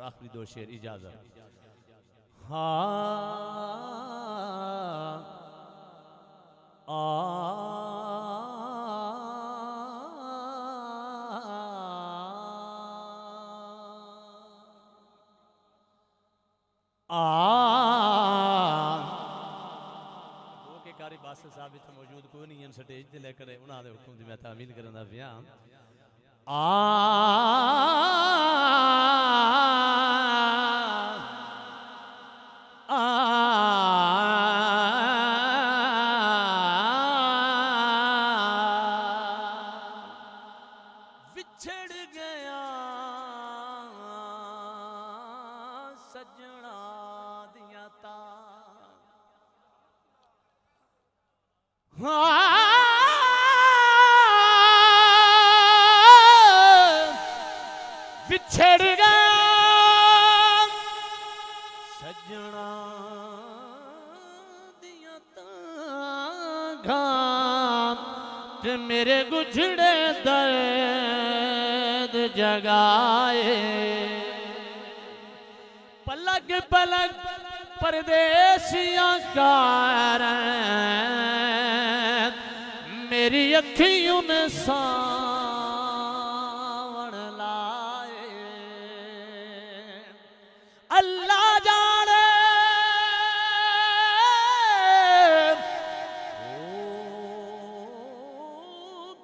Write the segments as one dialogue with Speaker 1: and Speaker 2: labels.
Speaker 1: आखिरी दो शेर इजाजत। हाँ के कारी बादशाह साहब इत्थे मौजूद कोई नहीं स्टेज ते लेकर उन्होंने हुक्म की मैं तामील करना पिया। विछड़ गया सजना दिया ता विछड़ गया सजना दिया घाम ते मेरे गुजड़े दर्द जगाए। पलक पलक परदेसियां कार मेरी अखियों में सावण लाए। अल्लाह जाने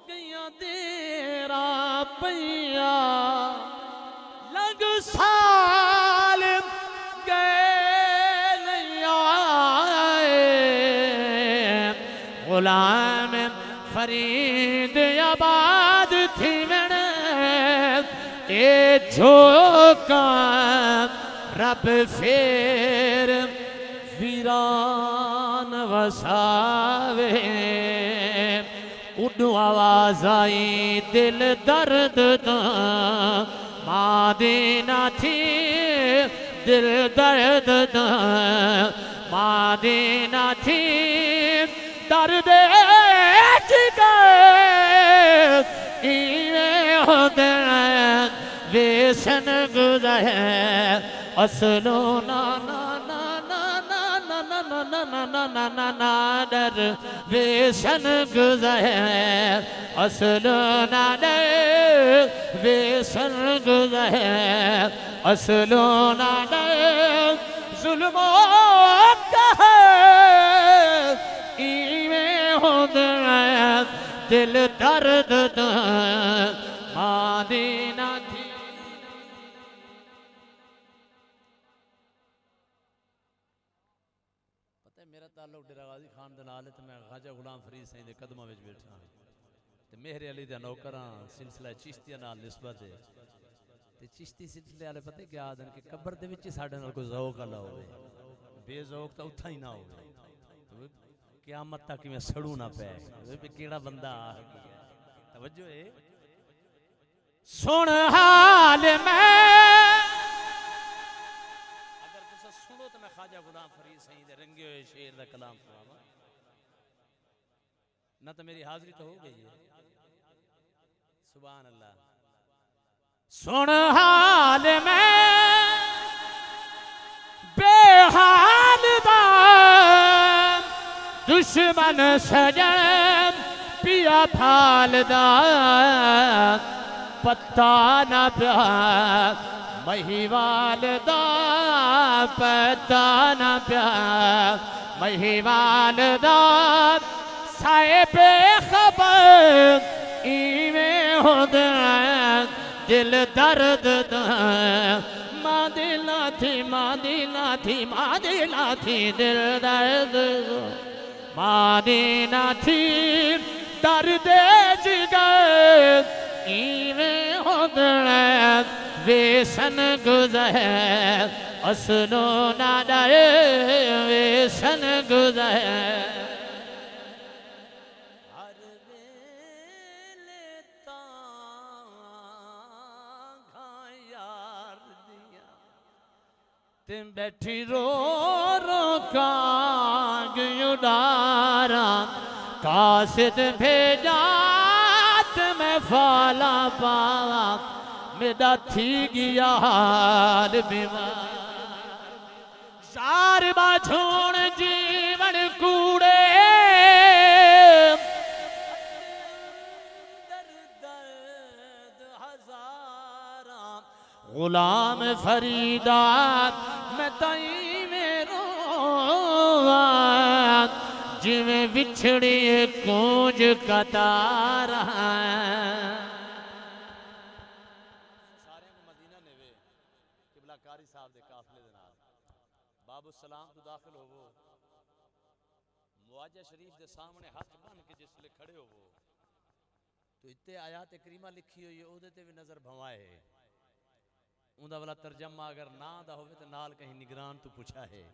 Speaker 1: गया तेरा पैया लग साल गए नहीं आए। गुलाम फरीद आबाद थी मैंने ये झोंका रब फेर वीरान वसावे। उडू आवाज आई दिल दर्द दा मां देना थी दिल दर्द दा मां देना थी दर्द वेसन गुज़रे असलो ना ना ना ना ना ना ना ना ना ना ना ना ना डर वेसन गुज़रे असलो ना डर वेसन गुज़रे असलो ना डर जुल्मो कहे दिल दर्द मादीना थी। पता है मेरा ताल्लुक डेरा गाजी खान दे नाल है ते मैं ख्वाजा गुलाम फरीद साईं दे कदमां विच बैठा ते मेहर अली दा नौकर हां। सिलसिला चिश्तिया नाल निस्बत है ते चिश्ती सिलसिले वाले पता क्या आदन कि कब्र दे विच साडे नाल कोई ज़ौक वाला होवे बेज़ौक तां उत्था ही ना होवे क़यामत तक मैं सड़ू ना पे केड़ा बंदा आ गया। तवज्जो है सुन हाल में अगर तुसा सुनो तो मैं ख्वाजा गुलाम फरीद साईं दे रंगे हुए शेर दा कलाम सुनावा ना तो मेरी हाजिरी तो हो गई है। सुभान अल्लाह। सुन हाल में बेहाल दा दुश्मन सजन पिया फालदा पत्ता न प्या महिवाल दा पत्ता न प्या महिवाल दा साए बेखबर इवें होंदा दिल दर्द दा मां दिला थी मां दिला थी मां दिला थी दिल दर्द मादीना थी दर्द जिगर इवें होंदे वेसन गुज़रे असलो ना डरे वेसन गुज़रे। हर वेले तां यार दिया ते बैठी रो रो काग उडारा कासिद भेजा मैं फाला पावा मेरा थी गया हाल बीमार यार बाझोण जीवन कूड़े गुलाम फरीदा मैं तई मेरो जिवें विछड़ी कूंज कतारा सारे को मदीना नेवे किबला कारी साहब दे काफले दे नाल बाबू सलाम तो दाखिल होवो मुआजा शरीफ दे सामने हाथ बन के जिसले खड़े होवो तो इत्ते आयात करीमा लिखी हुई है ओदे ते भी नजर भवाए उंदा वाला तर्जमा अगर ना दा होवे तो नाल कहीं निगरान तो पूछा है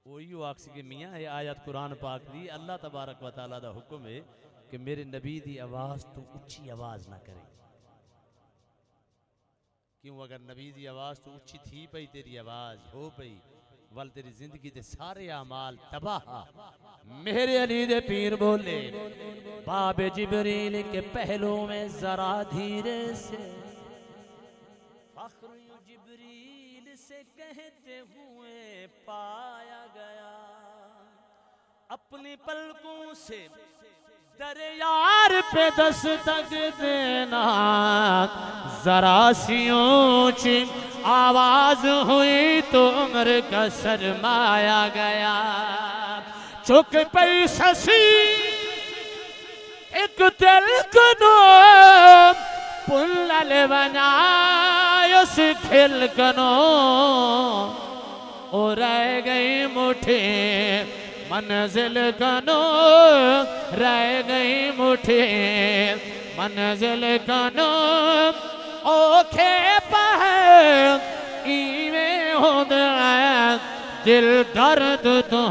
Speaker 1: ओयो आखसी के मियां ये आयत कुरान पाक दी अल्लाह तबारक व तआला दा हुक्म है कि मेरे नबी दी आवाज तू ऊंची आवाज ना करे क्यों अगर नबी दी आवाज तो ऊंची थी पई तेरी आवाज हो पई वल तेरी जिंदगी दे सारे अमाल तबाह मेरे अली दे पीर बोले बाबे जिब्रील के पहलू में जरा धीरे से फख्र जिब्रील से कहते हुए पाया गया अपनी पलकों से दर यार पे दस्तक देना जरा सी ऊंची आवाज हुई तो उम्र का शर्माया गया चुक पई ससी एक तिलक नो पुल्लल बनायस खिल कनो ओ रह गई मुठे मंजिल कनो रह गई मुठे मंजिल कनो ओखे पह इवे होंदा दिल दर्द तो